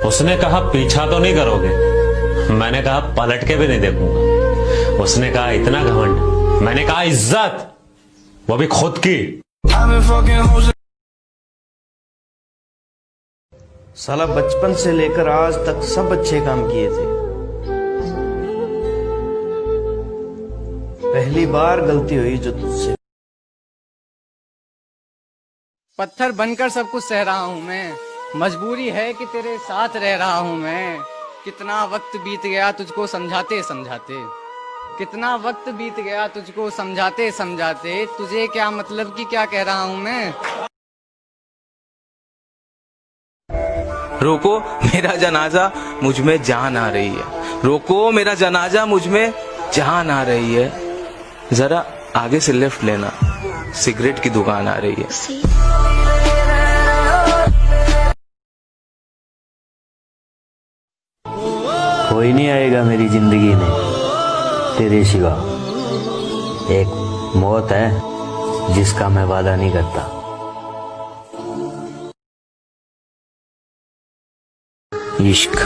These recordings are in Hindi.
उसने कहा पीछा तो नहीं करोगे, मैंने कहा पलट के भी नहीं देखूंगा। उसने कहा इतना घमंड, मैंने कहा इज्जत, वो भी खुद की। साला बचपन से लेकर आज तक सब अच्छे काम किए थे, पहली बार गलती हुई जो तुझसे। पत्थर बनकर सब कुछ सह रहा हूँ मैं, मजबूरी है कि तेरे साथ रह रहा हूँ मैं। कितना वक्त बीत गया तुझको समझाते समझाते, कितना वक्त बीत गया तुझको समझाते समझाते, तुझे क्या मतलब कि क्या कह रहा हूँ मैं। रोको मेरा जनाजा, मुझ में जान आ रही है। रोको मेरा जनाजा, मुझ में जान आ रही है। जरा आगे से लेफ्ट लेना, सिगरेट की दुकान आ रही है। कोई नहीं आएगा मेरी जिंदगी में तेरे सिवा, एक मौत है जिसका मैं वादा नहीं करता। इश्क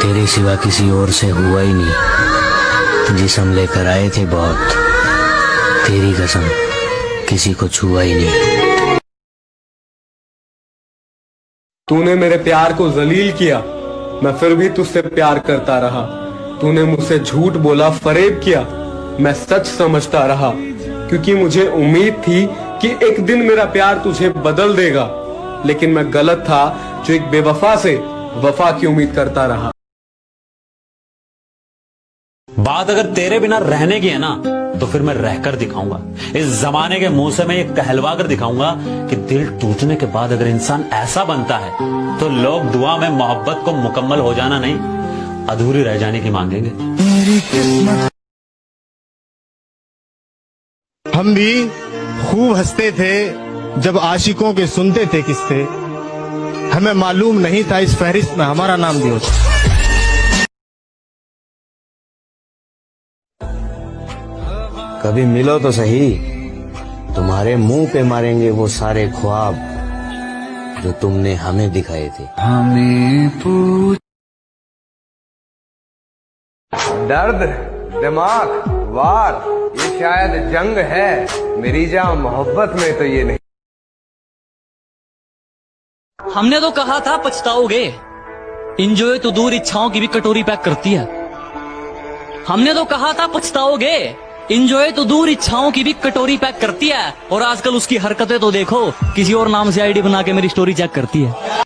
तेरे सिवा किसी और से हुआ ही नहीं, जिसम लेकर आए थे बहुत, तेरी कसम किसी को छुआ ही नहीं। तूने मेरे प्यार को जलील किया, मैं फिर भी तुझसे प्यार करता रहा। तूने मुझसे झूठ बोला, फरेब किया, मैं सच समझता रहा, क्योंकि मुझे उम्मीद थी कि एक दिन मेरा प्यार तुझे बदल देगा। लेकिन मैं गलत था जो एक बेवफा से वफा की उम्मीद करता रहा। बात अगर तेरे बिना रहने की है ना, तो फिर मैं रहकर दिखाऊंगा। इस जमाने के मुंह से मैं ये कहलवा कर दिखाऊंगा कि दिल टूटने के बाद अगर इंसान ऐसा बनता है, तो लोग दुआ में मोहब्बत को मुकम्मल हो जाना नहीं, अधूरी रह जाने की मांगेंगे। हम भी खूब हंसते थे जब आशिकों के सुनते थे किस्से, हमें मालूम नहीं था इस फहरिस्त में हमारा नाम भी होता। कभी मिलो तो सही, तुम्हारे मुंह पे मारेंगे वो सारे ख्वाब जो तुमने हमें दिखाए थे। हमें पूछ दर्द, दिमाग, वार, ये शायद जंग है, मेरी जान मोहब्बत में तो ये नहीं। हमने तो कहा था पछताओगे, इंजॉय तो दूर इच्छाओं की भी कटोरी पैक करती है। हमने तो कहा था पछताओगे, इंजॉय तो दूर इच्छाओं की भी कटोरी पैक करती है। और आजकल उसकी हरकतें तो देखो, किसी और नाम से आईडी बना के मेरी स्टोरी चेक करती है।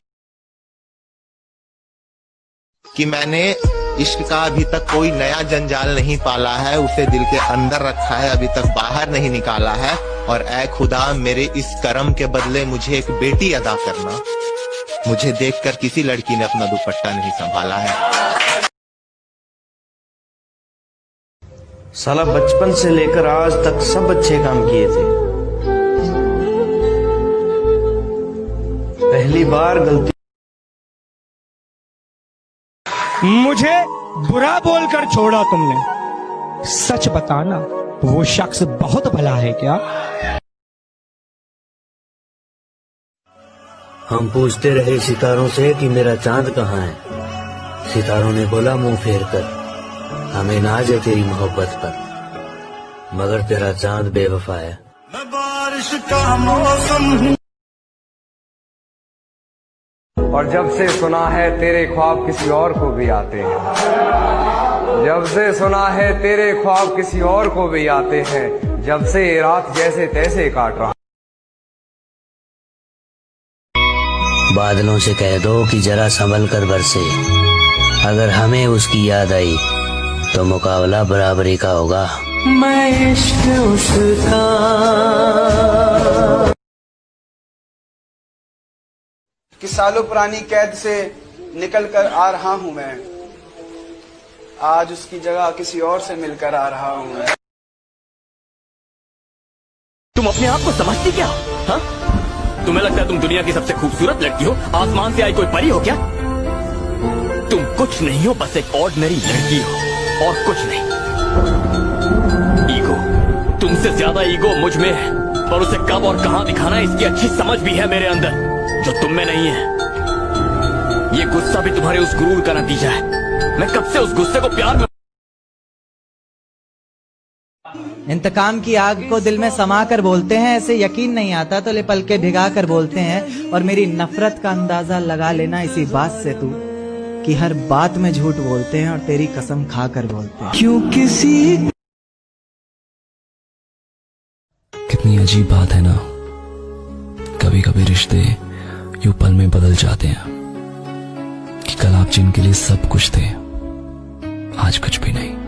कि मैंने इश्क का अभी तक कोई नया जंजाल नहीं पाला है, उसे दिल के अंदर रखा है, अभी तक बाहर नहीं निकाला है। और ऐ खुदा, मेरे इस कर्म के बदले मुझे एक बेटी अदा करना। मुझे देखकर किसी लड़की ने अपना दुपट्टा नहीं संभाला है। साला बचपन से लेकर आज तक सब अच्छे काम किए थे, पहली बार गलती। मुझे बुरा बोलकर छोड़ा तुमने, सच बताना वो शख्स बहुत भला है क्या? हम पूछते रहे सितारों से कि मेरा चांद कहाँ है। सितारों ने बोला मुंह फेर कर, हमें नाज है तेरी मोहब्बत पर, मगर तेरा चांद बेवफा है। मैं बारिश का मौसम हूँ, और जब से सुना है तेरे ख्वाब किसी और को भी आते हैं। जब से सुना है तेरे ख्वाब किसी और को भी आते हैं, जब से रात जैसे तैसे काट रहा। बादलों से कह दो कि जरा संभल कर बरसे, अगर हमें उसकी याद आई तो मुकाबला बराबरी का होगा। मैं इश्क उसका कि सालों पुरानी कैद से निकल कर आ रहा हूं मैं, आज उसकी जगह किसी और से मिलकर आ रहा हूं मैं। तुम अपने आप को समझती क्या? हाँ, तुम्हें लगता है तुम दुनिया की सबसे खूबसूरत लड़की हो, आसमान से आई कोई परी हो क्या? तुम कुछ नहीं हो, बस एक ऑर्डिनरी लड़की हो और कुछ नहीं। ईगो, तुमसे ज्यादा ईगो मुझ में है, और उसे कब और कहां दिखाना इसकी अच्छी समझ भी है मेरे अंदर, जो तुम में नहीं है। ये गुस्सा भी तुम्हारे उस गुरूर का नतीजा है। मैं कब से उस गुस्से को प्यार में इंतकाम की आग को दिल में समा कर बोलते हैं, ऐसे यकीन नहीं आता तो ले पल के भिगा कर बोलते हैं। और मेरी नफरत का अंदाजा लगा लेना इसी बात से तू कि हर बात में झूठ बोलते हैं और तेरी कसम खा कर बोलते हैं। क्यों किसी कितनी अजीब बात है ना, कभी कभी रिश्ते यूं पल में बदल जाते हैं कि कल आप जिनके लिए सब कुछ थे आज कुछ भी नहीं।